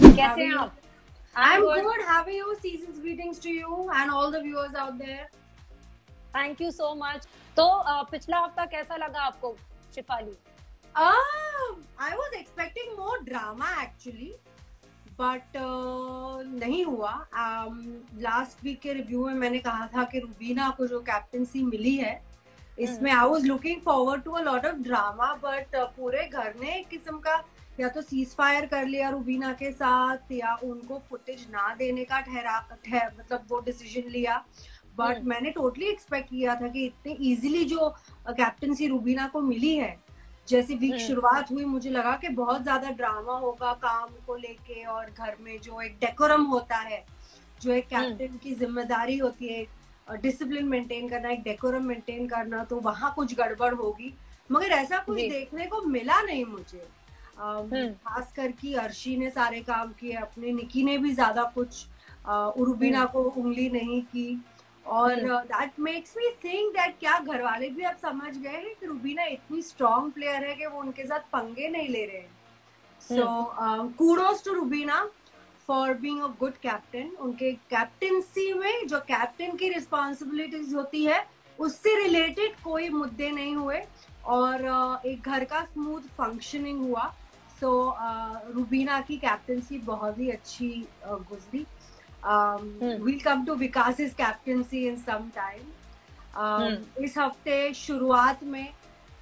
कैसे हैं आप? I'm good. Happy you. Season's greetings to you and all the viewers out there. Thank you so much. तो पिछला हफ्ता कैसा लगा आपको Shifali? I was expecting more drama actually, but नहीं हुआ। लास्ट वीक के रिव्यू में मैंने कहा था कि रुबीना को जो कैप्टनसी मिली है इसमें I was looking forward to a lot of drama, but पूरे घर ने एक किस्म का या तो सीज फायर कर लिया रुबीना के साथ या उनको फुटेज ना देने का मतलब वो डिसीजन लिया। बट मैंने टोटली एक्सपेक्ट किया था कि इतने इजीली जो कैप्टनसी रुबीना को मिली है, जैसे वीक शुरुआत हुई मुझे लगा कि बहुत ज्यादा ड्रामा होगा काम को लेके, और घर में जो एक डेकोरम होता है, जो एक कैप्टन की जिम्मेदारी होती है, डिसिप्लिन मेंटेन करना, एक डेकोरम मेंटेन करना, तो वहां कुछ गड़बड़ होगी। मगर ऐसा कुछ देखने को मिला नहीं मुझे। खास करके अर्शी ने सारे काम किए अपने, निकी ने भी ज्यादा कुछ रुबीना को उंगली नहीं की, और that makes me think that क्या घर वाले भी अब समझ गए हैं कि रुबीना इतनी स्ट्रॉन्ग प्लेयर है कि वो उनके साथ पंगे नहीं ले रहे हैं। So kudos to Rubina for being a good captain. उनके कैप्टनसी में जो कैप्टन की रिस्पॉन्सिबिलिटीज होती है उससे रिलेटेड कोई मुद्दे नहीं हुए, और एक घर का स्मूथ फंक्शनिंग हुआ। सो रुबीना की कैप्टनसी बहुत ही अच्छी गुजरी। We'll come to Vikas's captaincy in some time. इस हफ्ते शुरुआत में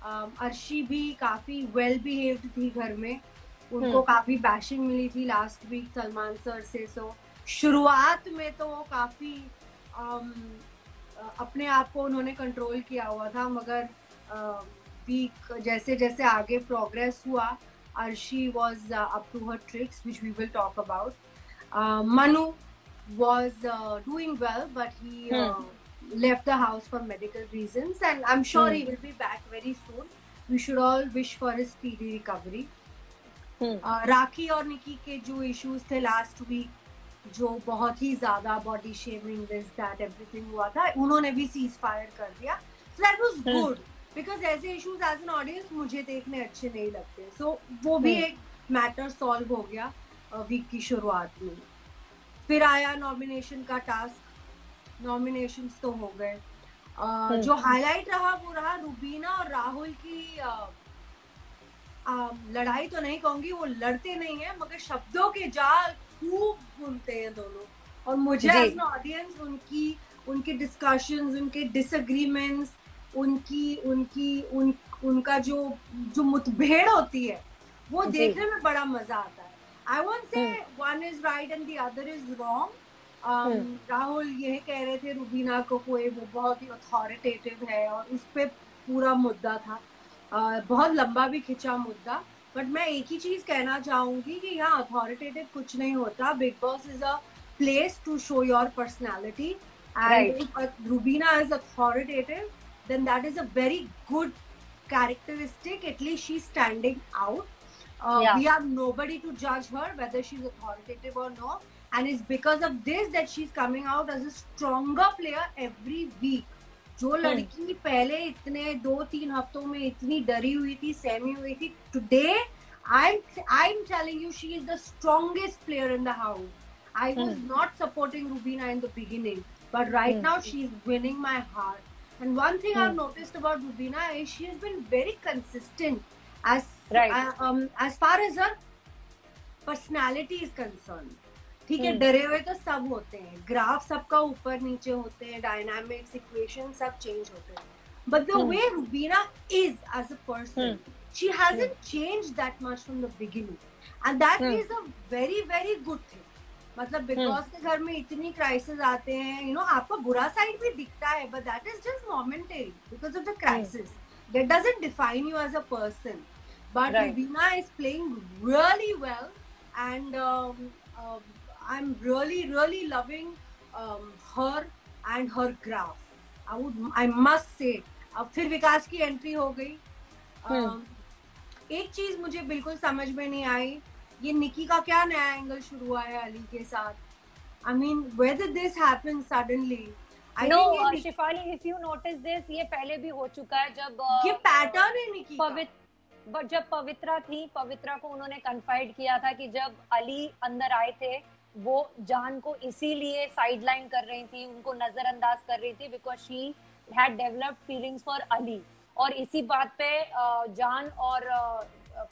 अर्शी भी काफी वेल बिहेव्ड थी घर में, उनको काफी बैशिंग मिली थी लास्ट वीक सलमान सर से। सो शुरुआत में तो वो काफी अपने आप को उन्होंने कंट्रोल किया हुआ था, मगर वीक जैसे जैसे आगे प्रोग्रेस हुआ Arshi was up to her tricks, which we will talk about. Manu was doing well, but he left the house for medical reasons, and I'm sure he will be back very soon. We should all wish for his speedy recovery. राखी और निकी के जो issues थे last week, जो बहुत ही ज्यादा body shaming this that everything हुआ था, उन्होंने भी सीज फायर कर दिया। So that was good, because ऐसे इश्यूज एज एन ऑडियंस मुझे देखने अच्छे नहीं लगते। सो वो भी एक मैटर सॉल्व हो गया वीक की शुरुआत में। फिर आया नॉमिनेशन का टास्क, नॉमिनेशंस तो हो गए। जो हाईलाइट रहा वो रहा रुबीना और राहुल की लड़ाई। तो नहीं कहूंगी वो लड़ते नहीं है, मगर शब्दों के जाल खूब बुनते हैं दोनों, और मुझे एज एन ऑडियंस उनकी डिस्कशंस, उनके डिसएग्रीमेंट्स, उनका जो मुठभेड़ होती है वो देखने में बड़ा मजा आता है। I won't say one is right and the other is wrong. Rahul यह कह रहे थे रुबीना को कोई वो बहुत ही अथॉरिटेटिव है, और उस पे पूरा मुद्दा था, बहुत लंबा भी खिंचा मुद्दा। बट मैं एक ही चीज कहना चाहूंगी कि यहाँ अथॉरिटेटिव कुछ नहीं होता। Bigg Boss is a place to show your personality, and if Rubina is authoritative then that is a very good characteristic. At least she's standing out. We are nobody to judge her whether she's authoritative or no, and it's because of this that she's coming out as a stronger player every week. जो लड़की पहले इतने 2-3 हफ्तों में इतनी डरी हुई थी, सहमी हुई थी, today I'm telling you she is the strongest player in the house. I was not supporting Rubeena in the beginning, but right now she's winning my heart. And one thing I've noticed about Rubeena is she has been very consistent as far as her personality is concerned. ठीक है, डरे हुए तो सब होते हैं, graph सबका ऊपर नीचे होते हैं, डायनामिक्स, इक्वेशन सब चेंज होते हैं, but the way Rubeena is as a person, she hasn't changed that much from the beginning, and that is a very very good thing. मतलब बिग बॉस के घर में इतनी क्राइसिस आते हैं, यू नो, आपका बुरा साइड भी दिखता है, but that is just momentary because of the crisis, that doesn't define you as a person. But Rubina is playing really well, and I am really loving her and her graph. I must say अब फिर विकास की entry हो गई। एक चीज मुझे बिल्कुल समझ में नहीं आई, ये निकी का क्या नया एंगल शुरू हुआ है अली के साथ। I mean, where did this happen suddenly? No, Shefali, if you notice this, ये पहले भी हो चुका है जब ये पैटर्न है निकी का। बट जब पवित्रा थी, पवित्रा को उन्होंने कन्फाइड किया था कि जब अली अंदर आए थे वो जान को इसीलिए साइडलाइन कर रही थी, उनको नजरअंदाज कर रही थी because she had developed feelings for Ali. और इसी बात पे जान और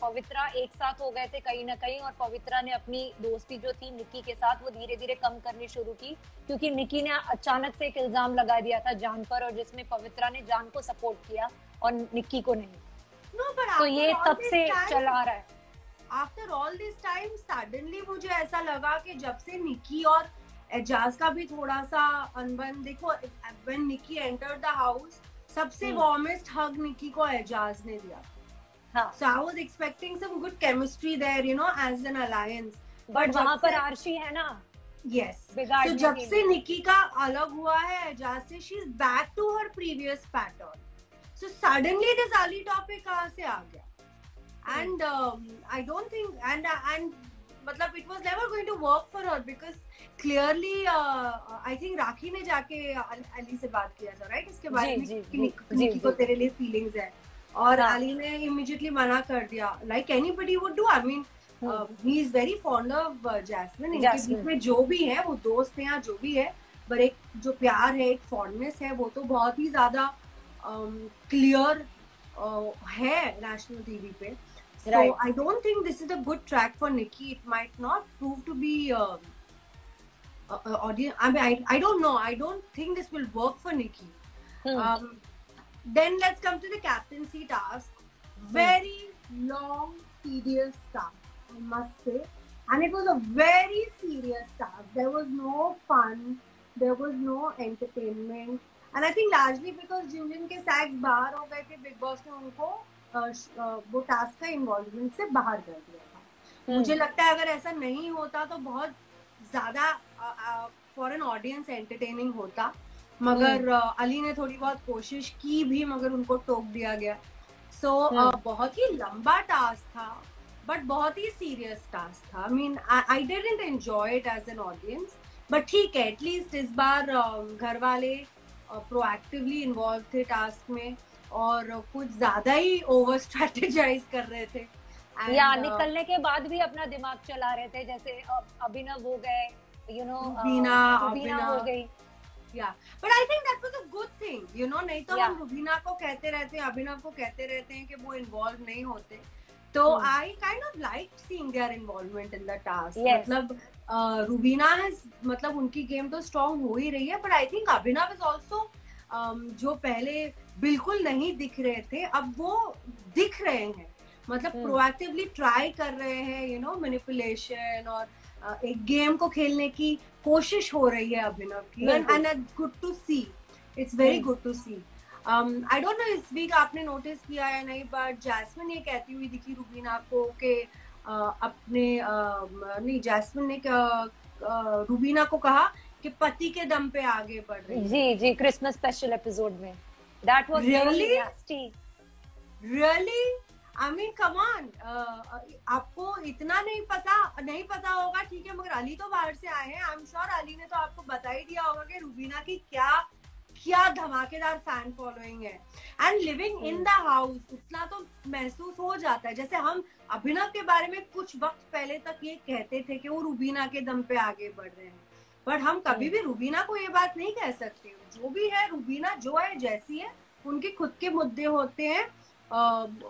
पवित्रा एक साथ हो गए थे कहीं ना कहीं, और पवित्रा ने अपनी दोस्ती जो थी निक्की के साथ वो धीरे धीरे कम करनी शुरू की, क्योंकि निक्की ने अचानक से एक इल्जाम लगा दिया था जान पर, और जिसमें पवित्रा ने जान को सपोर्ट किया और निक्की को नहीं। तो ये तब से चला आ रहा है। After all this time suddenly मुझे ऐसा लगा कि जब से निक्की और एजाज का भी थोड़ा सा अनबन, देखो when Nikki entered the house सबसे वार्मेस्ट हग निक्की को एजाज ने दिया। हाँ. So I was expecting some good chemistry there, you know, as an alliance. But वहाँ पर आरशी है ना। Yes. So जब से निक्की का अलग हुआ है एजाज से, she is back to her previous pattern. So suddenly this Ali topic कहाँ से आ गया? And I don't think and मतलब it was never going to work for her because clearly I think राखी ने जाके अली से बात किया था, right? इसके बारे में कि निक्की को तेरे लिए feelings है, और अली ने immediately मना कर दिया, like anybody would do. I mean, he is very fond of Jasmine. इनके बीच में जो भी है वो दोस्त हैं या जो भी है, पर एक जो प्यार है, एक fondness है, वो तो बहुत ही ज्यादा clear है national TV पे. So right. I don't think this is a good track for Nikki. It might not prove to be audience. I mean, I don't know. I don't think this will work for Nikki. Then let's come to the captaincy task. Very long, tedious task, I must say. And it was a very serious task. There was no fun. There was no entertainment. And I think largely because जिन के सैक्स बाहर हो गए थे, big boss ने उनको वो task का involvement से बाहर कर दिया था। मुझे लगता है अगर ऐसा नहीं होता तो बहुत ज्यादा फॉर एन ऑडियंस एंटरटेनिंग होता, मगर अली ने थोड़ी बहुत कोशिश की भी, मगर उनको टोक दिया गया। सो बहुत ही लंबा टास्क था, बट बहुत ही सीरियस टास्क था। I mean I didn't enjoy it as an audience, but ठीक है, एटलीस्ट इस बार घर वाले प्रोएक्टिवली इन्वॉल्व थे टास्क में और कुछ ज्यादा ही ओवर स्ट्रेटेजाइज कर रहे थे। या निकलने के बाद भी अपना दिमाग चला रहे थे, जैसे अभिनव हो गए, यू नो, रुबीना हो गई। या but I think that was a good thing, you know, नहीं तो हम रुबीना को कहते रहते हैं, अभिनव को कहते रहते हैं कि वो इन्वॉल्व नहीं होते। तो I kind of like seeing their involvement in the task. मतलब रुबीना हैज, मतलब उनकी गेम तो स्ट्रांग हो ही रही है, but I think Abhinav is also जो पहले बिल्कुल नहीं दिख रहे थे, अब वो दिख रहे हैं, मतलब प्रोएक्टिवली ट्राई कर रहे हैं, यू नो, मैनिपुलेशन और एक गेम को खेलने की कोशिश हो रही है अभिनव की, and it's good to see, it's very good to see. I don't know इस वीक आपने नोटिस किया या नहीं, बट जैस्मिन ये कहती हुई दिखी रुबीना को कि अपने नहीं, जैस्मिन ने रुबीना को कहा कि पति के दम पे आगे बढ़ रही है। जी जी, क्रिसमस स्पेशल एपिसोड में। That was really nasty. Really? I mean, come on. आपको इतना नहीं पता होगा, ठीक है, मगर अली तो बाहर से आए हैं। I'm sure अली ने तो आपको बता ही दिया होगा कि रुबीना की क्या धमाकेदार फैन फॉलोइंग है। And living in the house उतना तो महसूस हो जाता है, जैसे हम अभिनव के बारे में कुछ वक्त पहले तक ये कहते थे कि वो रुबीना के दम पे आगे बढ़ रहे हैं, बट हम कभी भी रुबीना को ये बात नहीं कह सकते। जो भी है, रुबीना जो है, जैसी है, उनके खुद के मुद्दे होते हैं,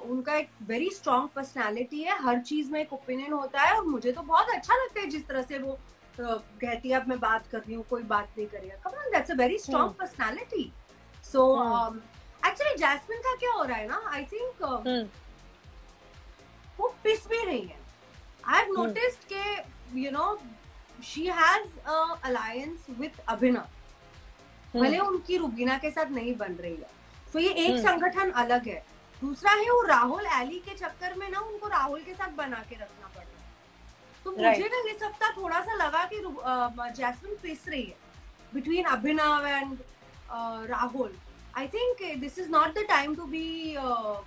उनका एक वेरी स्ट्रॉन्ग पर्सनालिटी है, हर चीज में एक ओपिनियन होता है, और मुझे तो बहुत अच्छा लगता है जिस तरह से वो कहती है अब मैं बात कर रही हूँ, कोई बात नहीं करेगा। Come on, that's a very strong personality. So actually Jasmin का क्या हो रहा है ना, आई थिंक वो पिस भी रही है। आई हैव नोटिस्ड के you know she has a alliance with Abhinav, भले उनकी रुबीना के साथ नहीं बन रही है, तो ये एक संगठन अलग है। दूसरा है वो राहुल एली के चक्कर में ना उनको राहुल के साथ बना के रखना पड़ रहा है। तो मुझे ना इस हफ्ता थोड़ा सा लगा कि जैस्मिन पिस रही है between Abhinav and Rahul. I think this is not the time to be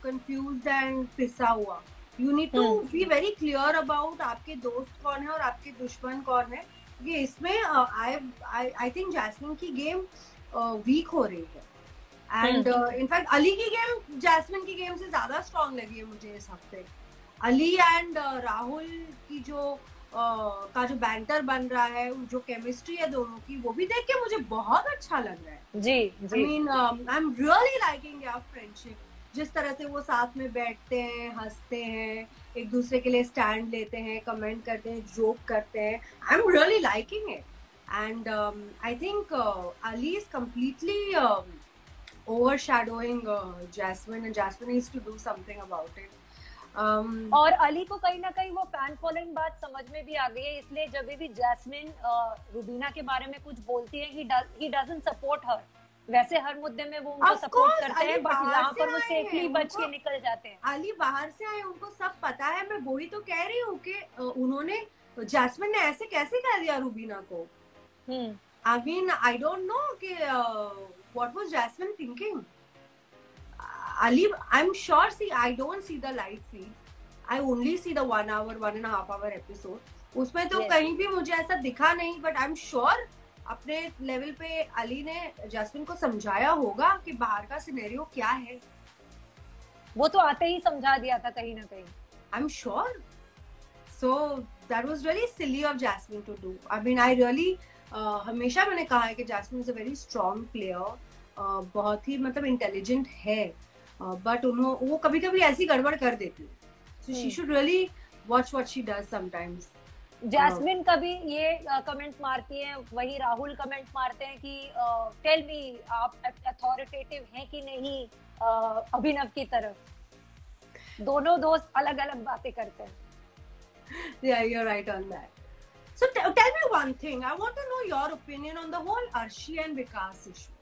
confused and पिसा हुआ। You need to be very clear about आपके दोस्त कौन है और आपके दुश्मन कौन है। ये इसमें आई थिंक जैस्मिन की गेम वीक हो रही है, एंड इनफैक्ट अली की गेम जैस्मिन की गेम से ज्यादा स्ट्रॉन्ग लगी है मुझे इस हफ्ते। अली एंड राहुल की जो का जो बैंटर बन रहा है, जो केमिस्ट्री है दोनों की, वो भी देख के मुझे बहुत अच्छा लग रहा है। जी जी। I mean I am really liking your friendship, जिस तरह से वो साथ में बैठते हैं, हंसते हैं, एक दूसरे के लिए स्टैंड लेते हैं, कमेंट करते हैं, जोक करते हैं। आई am really liking it and I think Ali is completely overshadowing Jasmine, and Jasmine needs to do something about it. और अली को कहीं ना कहीं वो फैन फॉलोइंग बात समझ में भी आ गई है, इसलिए जब भी जैस्मिन रुबीना के बारे में कुछ बोलती है, ही डजंट सपोर्ट हर। वैसे हर मुद्दे में वो उनको सपोर्ट करते हैं, बट यहाँ पर वो सेफली बच के निकल जाते हैं। अली बाहर से आए, उनको सब पता है। मैं वही तो कह रही हूँ कि उन्होंने, जैस्मिन ने ऐसे कैसे कह दिया रुबीना को। I mean, I don't know कि what was Jasmine thinking. Ali, I'm sure, see, I don't see the live feed. I only see the 1 hour, 1.5 hour episode. उसमें तो कहीं भी मुझे ऐसा दिखा नहीं, but I'm sure अपने लेवल पे अली ने जैस्मिन को समझाया होगा कि बाहर का सिनेरियो क्या है। वो तो आते ही समझा दिया था कहीं ना कहीं। I'm sure. So that was really silly of Jasmine to do. I mean, I really हमेशा मैंने कहा है कि Jasmin is a very strong player, बहुत ही मतलब इंटेलिजेंट है, बट वो कभी कभी ऐसी गड़बड़ कर देती है। So she should really watch what she does sometimes. Jasmin कभी ये कमेंट मारती है, वही राहुल कमेंट मारते हैं कि टेल मी आप अथॉरिटेटिव हैं कि नहीं अभिनव की तरफ। दोनों दोस्त अलग अलग बातें करते हैं। Yeah, you're right on that. So tell me one thing. I want to know your opinion on the whole Arshi and Vikas issue.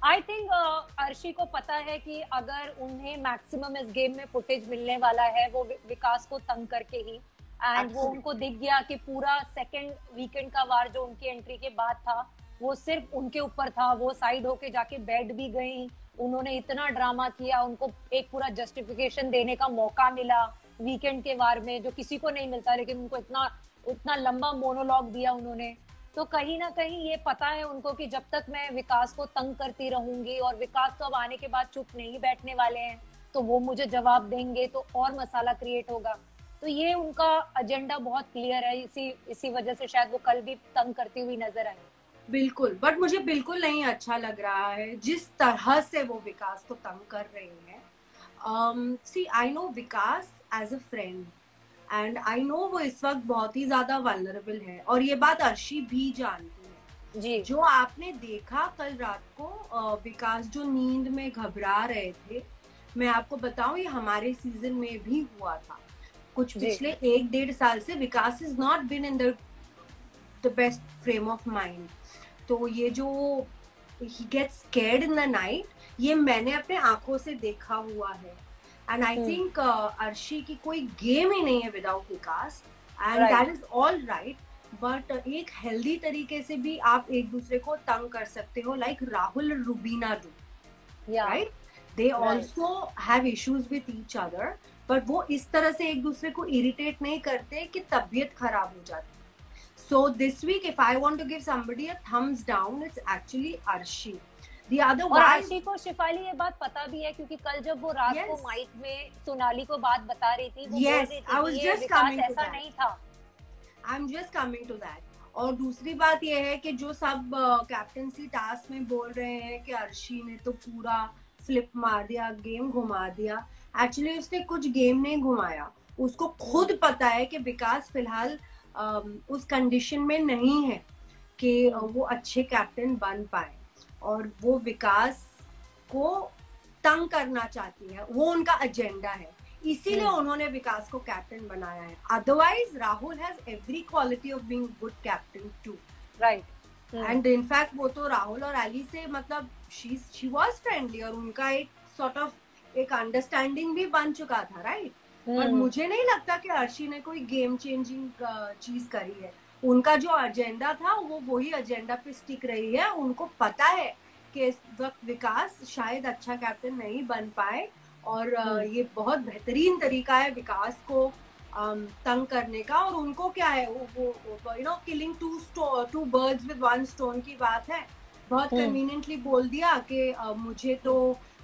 I think Arshi को पता है कि अगर उन्हें मैक्सिमम इस गेम में फुटेज मिलने वाला है वो विकास को तंग करके ही, एंड वो उनको दिख गया कि पूरा सेकंड वीकेंड का वार जो उनकी एंट्री के बाद था वो सिर्फ उनके ऊपर था। वो साइड होके जाके बैठ भी गई, उन्होंने इतना ड्रामा किया, उनको एक पूरा जस्टिफिकेशन देने का मौका मिला वीकेंड के वार में, जो किसी को नहीं मिलता, लेकिन उनको इतना लंबा मोनोलॉग दिया उन्होंने। तो कहीं ना कहीं ये पता है उनको कि जब तक मैं विकास को तंग करती रहूंगी, और विकास तो अब आने के बाद चुप नहीं बैठने वाले हैं, तो वो मुझे जवाब देंगे तो और मसाला क्रिएट होगा। तो ये उनका एजेंडा बहुत क्लियर है, इसी वजह से शायद वो कल भी तंग करती हुई नजर आई। बिल्कुल, बट मुझे बिल्कुल नहीं अच्छा लग रहा है जिस तरह से वो विकास को तंग कर रही है। See, I know Vikas as a friend, and I know वो इस वक्त बहुत ही ज्यादा वल्नरेबल है, और ये बात अर्शी भी जानती है जी। जो आपने देखा कल रात को विकास जो नींद में घबरा रहे थे, मैं आपको बताऊं ये हमारे सीजन में भी हुआ था। कुछ पिछले 1-1.5 साल से Vikas is not been in the best frame of mind. तो ये जो he gets scared in the night, ये मैंने अपने आंखों से देखा हुआ है। एंड आई थिंक अर्शी की कोई गेम ही नहीं है without Vikas, and that is all right. But एक हेल्दी तरीके से भी आप एक दूसरे को तंग कर सकते हो, लाइक राहुल और Rubina do, right? They also have issues with each other, but वो इस तरह से एक दूसरे को इरिटेट नहीं करते कि तबीयत खराब हो जाती। So this week, if I want to give somebody a thumbs down, it's actually Arshi. The other one. Arshi को शिफाली ये बात पता भी है, क्योंकि कल जब वो रात को माइक में सोनाली को बात बता रही थी, वो बोल रही थी I was just coming to that. नहीं था। I'm just coming to that. और दूसरी बात ये है कि जो सब कैप्टनसी टास्क में बोल रहे हैं कि अर्शी ने तो पूरा फ्लिप मार दिया, गेम घुमा दिया, एक्चुअली उसने कुछ गेम नहीं घुमाया। उसको खुद पता है कि विकास फिलहाल उस कंडीशन में नहीं है कि वो अच्छे कैप्टन बन पाए, और वो विकास को तंग करना चाहती है, वो उनका एजेंडा है, इसीलिए उन्होंने विकास को कैप्टन बनाया है। Otherwise Rahul has every quality of being good captain too, right? And in fact वो तो राहुल और अली से मतलब शी वाज फ्रेंडली, और उनका एक सॉर्ट ऑफ एक अंडरस्टैंडिंग भी बन चुका था, राइट? पर मुझे नहीं लगता कि अर्शी ने कोई गेम चेंजिंग चीज करी है। उनका जो एजेंडा था वो वही एजेंडा पे स्टिक रही है। उनको पता है कि इस वक्त विकास शायद अच्छा कैप्टन नहीं बन पाए, और ये बहुत बेहतरीन तरीका है विकास को तंग करने का। और उनको क्या है, वो you know killing two birds with one stone की बात है बहुत कन्वीनियंटली बोल दिया कि मुझे तो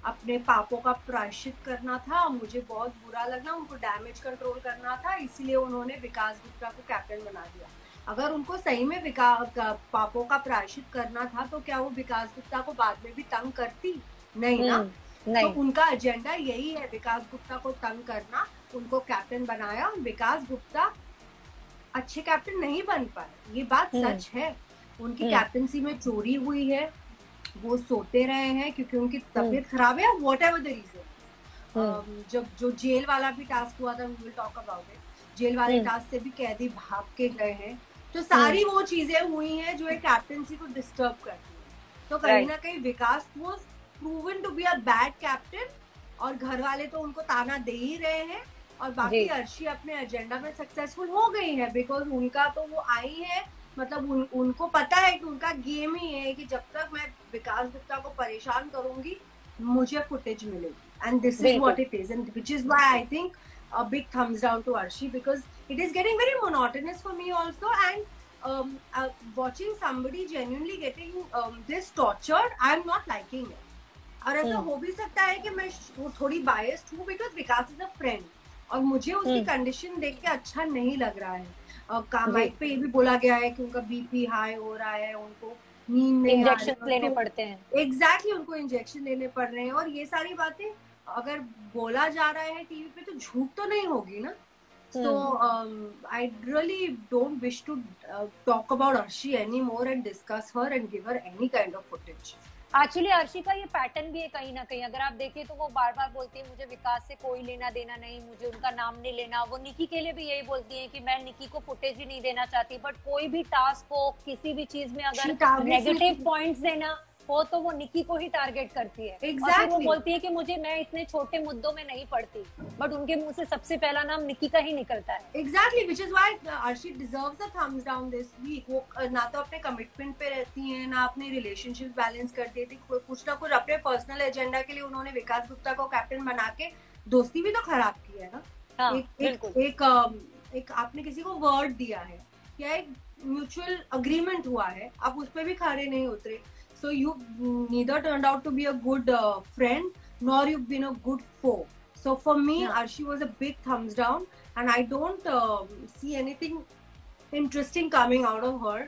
अपने पापों का प्रायश्चित करना था, मुझे बहुत बुरा लगा, उनको डैमेज कंट्रोल करना था, इसलिए उन्होंने विकास गुप्ता को कैप्टन बना दिया। अगर उनको सही में पापों का प्रायश्चित करना था तो क्या वो विकास गुप्ता को बाद में भी तंग करती? नहीं ना। नहीं। तो उनका एजेंडा यही है, विकास गुप्ता को तंग करना, उनको कैप्टन बनाया। विकास गुप्ता अच्छे कैप्टन नहीं बन पाए, ये बात सच है। उनकी कैप्टनसी में चोरी हुई है, वो सोते रहे हैं क्योंकि उनकी तबीयत खराब है, वॉट एवर द रीजन। जब जो जेल वाला भी टास्क हुआ था, we will talk about it, जेल वाले टास्क से भी कैदी भाग के गए हैं। तो सारी वो चीजें हुई हैं जो एक कैप्टनसी को डिस्टर्ब करती है। तो कहीं ना कहीं Vikas was proven to be a bad captain, और घर वाले तो उनको ताना दे ही रहे हैं। और बाकी अर्शी अपने एजेंडा में सक्सेसफुल हो गई है, बिकॉज उनका तो वो आई है, मतलब उनको पता है कि उनका गेम ही है कि जब तक मैं विकास गुप्ता को परेशान करूंगी मुझे फुटेज मिलेगी, and this is what it is, and which is why I think a big thumbs down to Arshi, because it is getting very monotonous for me also, and watching somebody genuinely getting this tortured, I am not liking it. और ऐसा हो भी सकता है कि मैं थोड़ी biased हूँ, because Vikas is a friend, और मुझे उसकी कंडीशन देख के अच्छा नहीं लग रहा है। माइक पे ये भी बोला गया है कि उनका बीपी हाई हो रहा है, उनको नींद नहीं आ रही, इंजेक्शन लेने पड़ते हैं। एग्जैक्टली, उनको इंजेक्शन लेने पड़ रहे हैं, और ये सारी बातें अगर बोला जा रहा है टीवी पे तो झूठ तो नहीं होगी ना। So I really don't wish to talk about Arshi anymore and discuss her and give her any kind of footage. Actually Arshi का ये पैटर्न भी है कहीं ना कहीं, अगर आप देखें तो वो बार बार बोलती है मुझे विकास से कोई लेना देना नहीं, मुझे उनका नाम नहीं लेना। वो निकी के लिए भी यही बोलती है कि मैं निकी को फुटेज ही नहीं देना चाहती, बट कोई भी टास्क हो, किसी भी चीज में अगर नेगेटिव पॉइंट्स देना हो तो वो निकी को ही टारगेट करती है। exactly. और फिर वो बोलती है कि मैं इतने छोटे मुद्दों में नहीं पड़ती, बट उनके मुंह से सबसे पहला नाम निकी का ही निकलता है। Exactly, which is why Arshi deserves a thumbs down this week. वो ना तो अपने कमिटमेंट पे रहती हैं, ना अपने रिलेशनशिप बैलेंस करती थी, कुछ ना कुछ अपने पर्सनल एजेंडा के लिए उन्होंने विकास गुप्ता को कैप्टन बना के दोस्ती भी तो खराब की है ना। हाँ, एक आपने किसी को वर्ड दिया है या एक म्यूचुअल अग्रीमेंट हुआ है, आप उस पर भी खड़े नहीं उतरे। So you neither turned out to be a good friend, nor you've been a good foe. So for me, Arshi was a big thumbs down, and I don't see anything interesting coming out of her.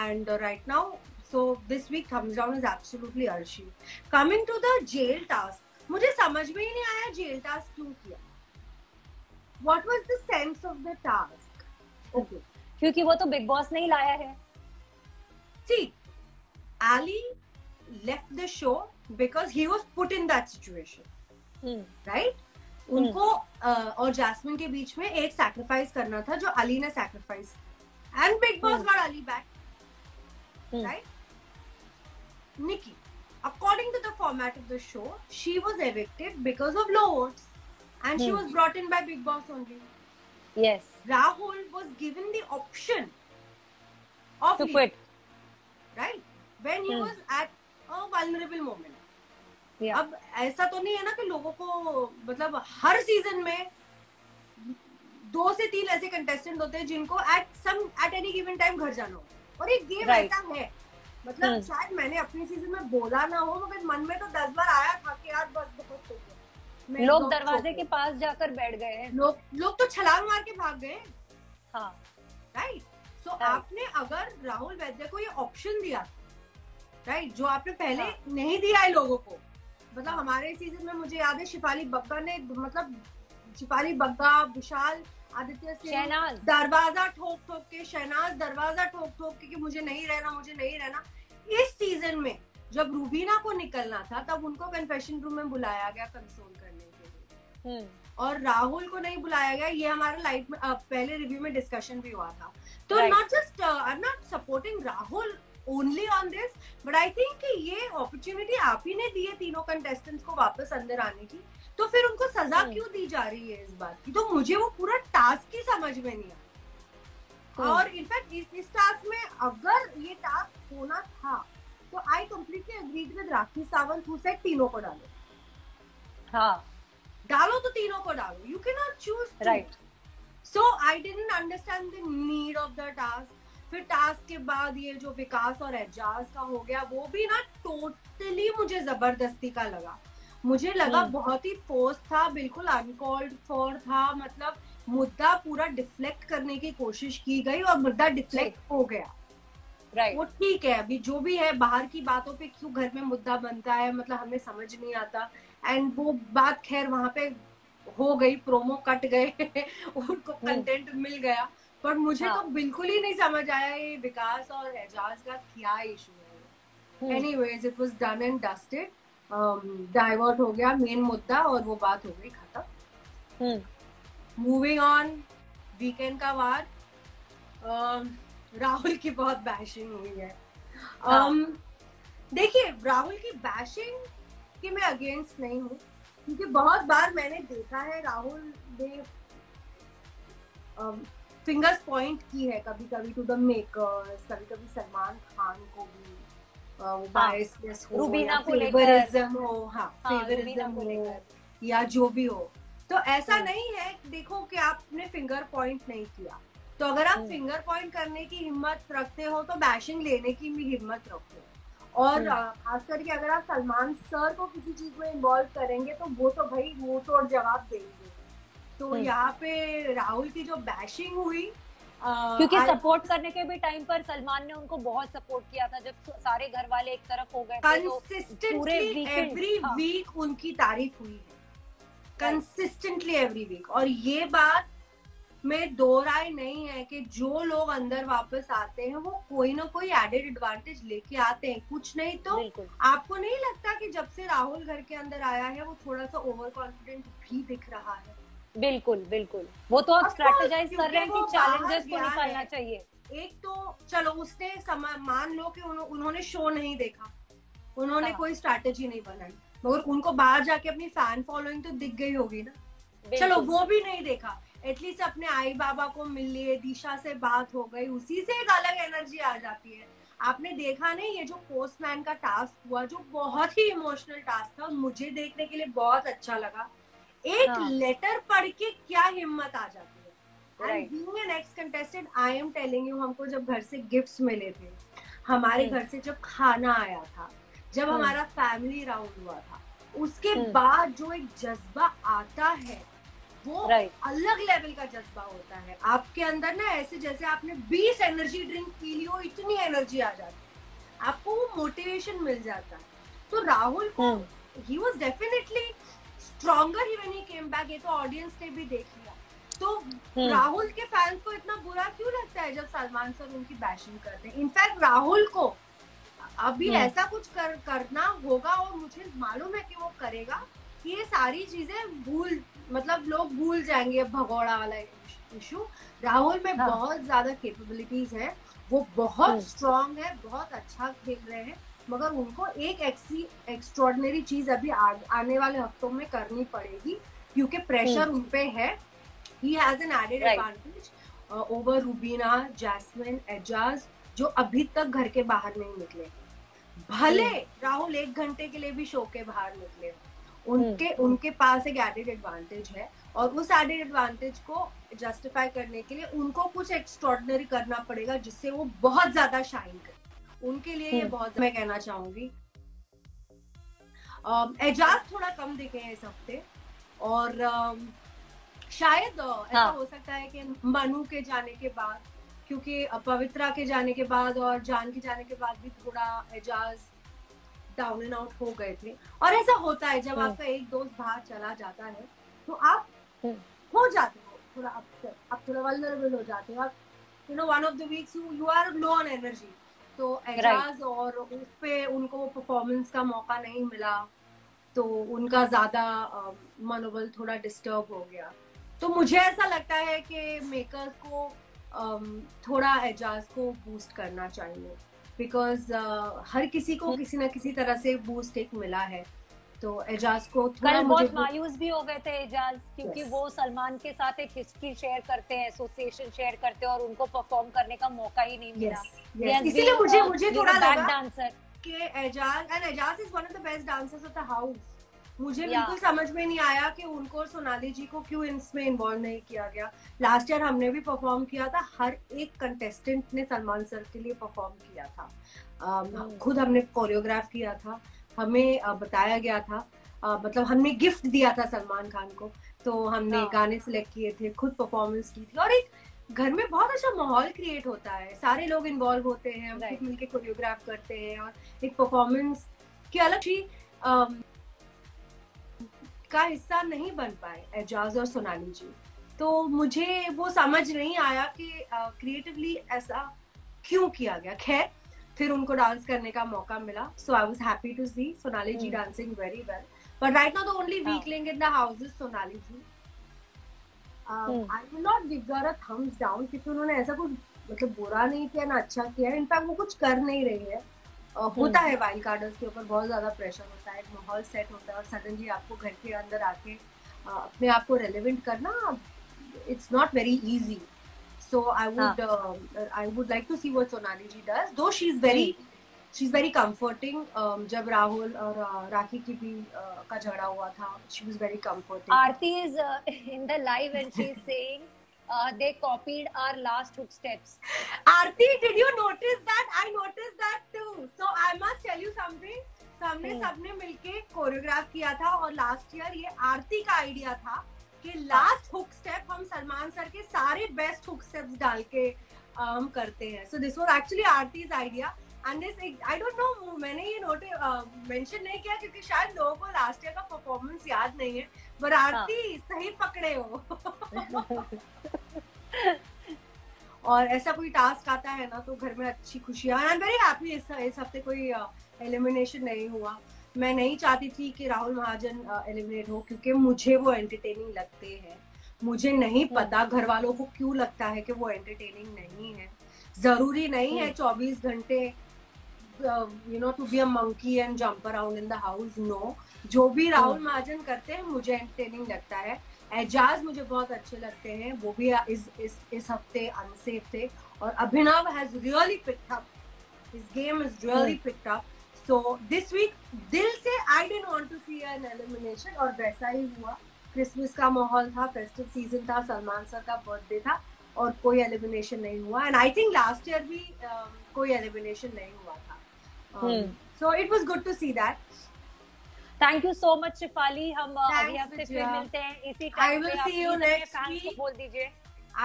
And right now, so this week thumbs down is absolutely Arshi. Coming to the jail task, मुझे समझ में ही नहीं आया jail task क्यों किया. What was the sense of the task? Okay. क्योंकि वो तो बिग बॉस नहीं लाया है. See. Ali left the show because he was put in that situation, right? उनको और जैस्मिन के बीच में एक सैक्रिफाइस करना था जो अली ने sacrifice, and big boss got Ali back, right? Nikki, according to the format of the show, she was evicted because of low votes, and she was brought in by Big Boss only. Yes. Rahul was given the option of to quit, right? When he was at a vulnerable moment. Yeah. अब ऐसा तो नहीं है ना कि लोगों को, मतलब हर सीजन में 2 से 3 ऐसे कंटेस्टेंट होते हैं जिनको at any given time घर जाना हो, और एक गेम ऐसा है, मतलब शायद मैंने अपनी सीजन में बोला ना हो, मगर मन में तो 10 बार आया था कि यार बस बहुत हो गया। लोग दरवाजे के पास जाकर बैठ गए हैं, लोग तो छलांग मार के भाग गए। हाँ, राइट। सो आपने अगर राहुल वैद्य को ये ऑप्शन दिया, राइट, जो आपने पहले नहीं दिया है लोगों को, मतलब हमारे सीजन में मुझे याद है शिफाली बग्गा ने, मतलब शिफाली बग्गा, विशाल, आदित्य सिंह दरवाजा ठोक के, शहनाज दरवाजा ठोक के कि मुझे नहीं रहना। इस सीजन में जब रूबीना को निकलना था तब उनको कन्फेशन रूम में बुलाया गया कंसोल करने के लिए, और राहुल को नहीं बुलाया गया। ये हमारा लाइव में पहले रिव्यू में डिस्कशन भी हुआ था। तो not just I am not supporting Rahul only on this, but I think कि ये अपॉर्चुनिटी आप ही ने दी है तीनों कंटेस्टेंट्स को वापस अंदर आने की, तो फिर उनको सजा क्यों दी जा रही है इस बात की? तो मुझे वो पूरा टास्क ही समझ में नहीं आया। और इनफैक्ट इस टास्क में अगर ये टास्क होना था तो I completely agreed with Rakhi Sawant who said तीनों को डालो। हाँ, डालो तो तीनों को डालो, you can not choose, right? So I didn't understand the need of the task. फिर टास्क के बाद ये जो विकास और एजाज का हो गया, वो भी ना टोटली मुझे जबरदस्ती का लगा। मुझे लगा बहुत ही फोर्स था, बिल्कुल अनकॉल्ड फॉर था। मतलब मुद्दा पूरा डिफ्लेक्ट करने की कोशिश की गई और मुद्दा डिफ्लेक्ट हो गया। राइट, वो ठीक है, अभी जो भी है, बाहर की बातों पे क्यों घर में मुद्दा बनता है, मतलब हमें समझ नहीं आता। एंड वो बात खैर वहां पे हो गई, प्रोमो कट गए उनको कंटेंट मिल गया। पर मुझे तो बिल्कुल ही नहीं समझ आया ये विकास और एजाज का क्या इशू है। Anyways it was done and dusted, divert हो गया मेन मुद्दा और वो बात हो गई खत्म। मूविंग ऑन, वीकेंड का वार, राहुल की बहुत बैशिंग हुई है। देखिए, राहुल की बैशिंग कि मैं अगेंस्ट नहीं हूँ, क्योंकि बहुत बार मैंने देखा है राहुल ने फिंगर्स पॉइंट की है कभी कभी टू द मेकर्स, कभी कभी सलमान खान को भी बायसनेस हो या फेवरिज्म हो, फेवरिज्म हो या जो भी हो। तो ऐसा नहीं है देखो कि आपने फिंगर पॉइंट नहीं किया, तो अगर आप फिंगर पॉइंट करने की हिम्मत रखते हो तो बैशिंग लेने की भी हिम्मत रखो। और खास करके अगर आप सलमान सर को किसी चीज में इन्वॉल्व करेंगे तो वो तो भाई मुंह तोड़ जवाब देंगे। तो यहाँ पे राहुल की जो बैशिंग हुई, क्योंकि सपोर्ट करने के भी टाइम पर सलमान ने उनको बहुत सपोर्ट किया था, जब सारे घर वाले एक तरफ हो गए थे तो कंसिस्टेंटली एवरी वीक उनकी तारीफ हुई है, कंसिस्टेंटली एवरी वीक। और ये बात में दो राय नहीं है कि जो लोग अंदर वापस आते हैं वो कोई ना कोई एडेड एडवांटेज लेके आते हैं, कुछ नहीं तो। आपको नहीं लगता कि जब से राहुल घर के अंदर आया है वो थोड़ा सा ओवर कॉन्फिडेंट भी दिख रहा है? बिल्कुल बिल्कुल, वो तो स्ट्रेटेजाइज कर रहे हैं कि चैलेंजर्स को निकालना चाहिए। एक तो चलो उसने मान लो कि उन्होंने शो नहीं देखा, उन्होंने कोई स्ट्रैटेजी नहीं बनाई, मगर उनको बाहर जाके अपनी फैन फॉलोइंग तो दिख गई होगी ना। चलो वो भी नहीं देखा, एटलीस्ट अपने आई बाबा को मिल लिए, दिशा से बात हो गई, उसी से एक अलग एनर्जी आ जाती है। आपने देखा नहीं ये जो पोस्टमैन का टास्क हुआ, जो बहुत ही इमोशनल टास्क था, मुझे देखने के लिए बहुत अच्छा लगा। एक लेटर पढ़ के क्या हिम्मत आ जाती है। And being an ex contestant, I am telling you, हमको जब घर से गिफ्ट्स मिले थे, हमारे घर से जब खाना आया था, जब हमारा फैमिली राउंड हुआ था, उसके बाद जो एक जज्बा आता है वो अलग लेवल का जज्बा होता है आपके अंदर ना, ऐसे जैसे आपने 20 एनर्जी ड्रिंक पी ली हो, इतनी एनर्जी आ जाती है, आपको वो मोटिवेशन मिल जाता है। तो राहुल को he was definitely stronger he when he came back, ये तो ऑडियंस ने भी देख लिया। तो राहुल के फैंस को इतना बुरा क्यों लगता है जब सलमान सर उनकी बैशिंग करते हैं? इनफैक्ट राहुल को अभी ऐसा कुछ करना होगा, और मुझे मालूम है कि वो करेगा, कि ये सारी चीजें मतलब लोग भूल जाएंगे भगोड़ा वाला इशू। राहुल में बहुत ज्यादा कैपेबिलिटीज है, वो बहुत स्ट्रॉन्ग है, बहुत अच्छा खेल रहे हैं, मगर उनको एक एक्स्ट्रॉर्डिनरी चीज अभी आने वाले हफ्तों में करनी पड़ेगी, क्योंकि प्रेशर उन पे है। He has an added advantage over Rubina, Jasmin, Eijaz, जो अभी तक घर के बाहर नहीं निकले। भले राहुल 1 घंटे के लिए भी शो के बाहर निकले, उनके पास एक एडेड एडवांटेज है, और उस एडेड एडवांटेज को जस्टिफाई करने के लिए उनको कुछ एक्स्ट्रॉर्डिनरी करना पड़ेगा, जिससे वो बहुत ज्यादा शाइन करे। उनके लिए ये बहुत, मैं कहना चाहूंगी। एजाज थोड़ा कम दिखे हैं इस हफ्ते, और शायद ऐसा हो सकता है कि मनु के जाने के बाद, क्योंकि पवित्रा के जाने के बाद और जान के जाने के बाद भी थोड़ा एजाज डाउन एंड आउट हो गए थे। और ऐसा होता है जब आपका एक दोस्त बाहर चला जाता है तो आप हो जाते हो थोड़ा अपसेट, आप थोड़ा वल्नरेबल हो जाते हो, you know one of the weeks you are low on energy. तो एजाज और उस पे उनको वो परफॉर्मेंस का मौका नहीं मिला, तो उनका ज्यादा मनोबल थोड़ा डिस्टर्ब हो गया। तो मुझे ऐसा लगता है कि मेकर्स को थोड़ा एजाज को बूस्ट करना चाहिए, बिकॉज हर किसी को किसी ना किसी तरह से बूस्ट एक मिला है। तो एजाज को कल बहुत मायूस भी हो गए थे एजाज, क्योंकि वो सलमान के साथ एक हिस्ट्री शेयर करते हैं, एसोसिएशन शेयर करते हैं, और उनको परफॉर्म करने का मौका ही नहीं मिला। इसीलिए मुझे थोड़ा लगा कि Eijaz is one of the best dancers of the house, मुझे बिल्कुल समझ में नहीं आया कि उनको और सोनाली जी को क्यों इसमें इन्वॉल्व नहीं किया गया। लास्ट ईयर हमने भी परफॉर्म किया था, हर एक कंटेस्टेंट ने सलमान सर के लिए परफॉर्म किया था। खुद हमने कोरियोग्राफ किया था, हमें बताया गया था, मतलब हमने गिफ्ट दिया था सलमान खान को, तो हमने गाने सिलेक्ट किए थे, खुद परफॉर्मेंस की थी, और एक घर में बहुत अच्छा माहौल क्रिएट होता है, सारे लोग इन्वॉल्व होते हैं, हम खुद मिलके कोरियोग्राफ करते हैं और एक परफॉर्मेंस की अलग ही का हिस्सा नहीं बन पाए एजाज और सोनाली जी। तो मुझे वो समझ नहीं आया कि क्रिएटिवली ऐसा क्यों किया गया। खैर फिर उनको डांस करने का मौका मिला, so I was happy to see Sonali ji dancing very well, but right now the only weakling in the house is Sonali ji. I will not give her a thumbs down, क्योंकि उन्होंने ऐसा कुछ मतलब बुरा नहीं किया ना अच्छा किया, इनफैक्ट वो कुछ कर नहीं रही है। होता है वाइल्ड कार्डर्स के ऊपर बहुत ज्यादा प्रेशर होता है, माहौल सेट होता है और सडनली आपको घर के अंदर आके अपने आप को रेलेवेंट करना, it's not very easy. So I would like to see what Sonali ji does, though she is very comforting. जब राहुल और राखी की भी का झगड़ा हुआ था, she was very comforting. Aarti is in the live and she's saying they copied our last hook steps. Aarti, did you notice that? I noticed that too. So I must tell you something. हमने सबने मिलके choreograph किया था और last year ये आरती का idea था कि लास्ट हुक स्टेप हम सलमान सर के सारे बेस्ट हुक स्टेप्स डाल के हम करते हैं। So this was actually Aarti's idea and this I don't no, मैंने ये मेंशन नहीं किया क्योंकि शायद लोगों को लास्ट ईयर का परफॉर्मेंस याद नहीं है, पर आरती सही पकड़े हो। और ऐसा कोई टास्क आता है ना तो घर में अच्छी खुशियां। आई एम वेरी हैप्पी इस हफ्ते कोई एलिमिनेशन नहीं हुआ। मैं नहीं चाहती थी कि राहुल महाजन एलिमिनेट हो, क्योंकि मुझे वो एंटरटेनिंग लगते हैं। मुझे नहीं पता घर वालों को क्यों लगता है कि वो एंटरटेनिंग नहीं है। जरूरी नहीं है 24 घंटे you know to be a monkey and jump around in the house. No, जो भी राहुल महाजन करते हैं मुझे एंटरटेनिंग लगता है। एजाज मुझे बहुत अच्छे लगते हैं, वो भी इस हफ्ते अनसेफ थे और Abhinav has really picked up, his game is really picked up. So this week दिल से I didn't want to see an elimination और वैसा ही हुआ। क्रिसमस का माहौल था, फेस्टिव सीजन था, सलमान सर का बर्थडे था और कोई एलिमिनेशन नहीं हुआ। And I think last year भी कोई एलिमिनेशन नहीं हुआ था। So it was good to see that. Thank you so much Shifali. हम अगले हफ्ते फिर मिलते हैं इसी टाइम पे। I will see you next week. बोल दीजिए।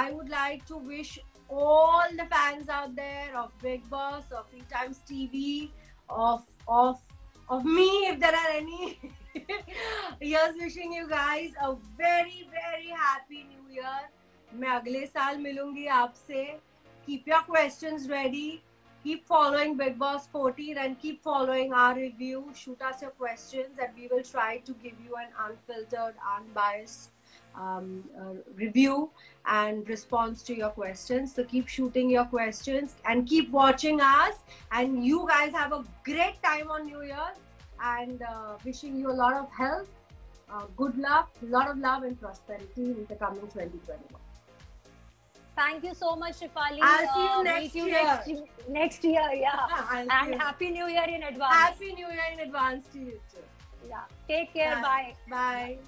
I would like to wish all the fans out there of Big Boss, of Free Times TV, of me, if there are any. Yes, wishing you guys a very very happy new year. मैं अगले साल मिलूंगी आपसे। Keep your questions ready. Keep following Big Boss 14 and keep following our review. Shoot us your questions and we will try to give you an unfiltered, unbiased review and response to your questions. So keep shooting your questions and keep watching us. And you guys have a great time on New Year's and wishing you a lot of health, good luck, a lot of love and prosperity in the coming 2021. Thank you so much, Shefali. I'll see you next year. Next year, yeah. And Happy New Year in advance. Happy New Year in advance to you too. Yeah. Take care. Bye. Bye.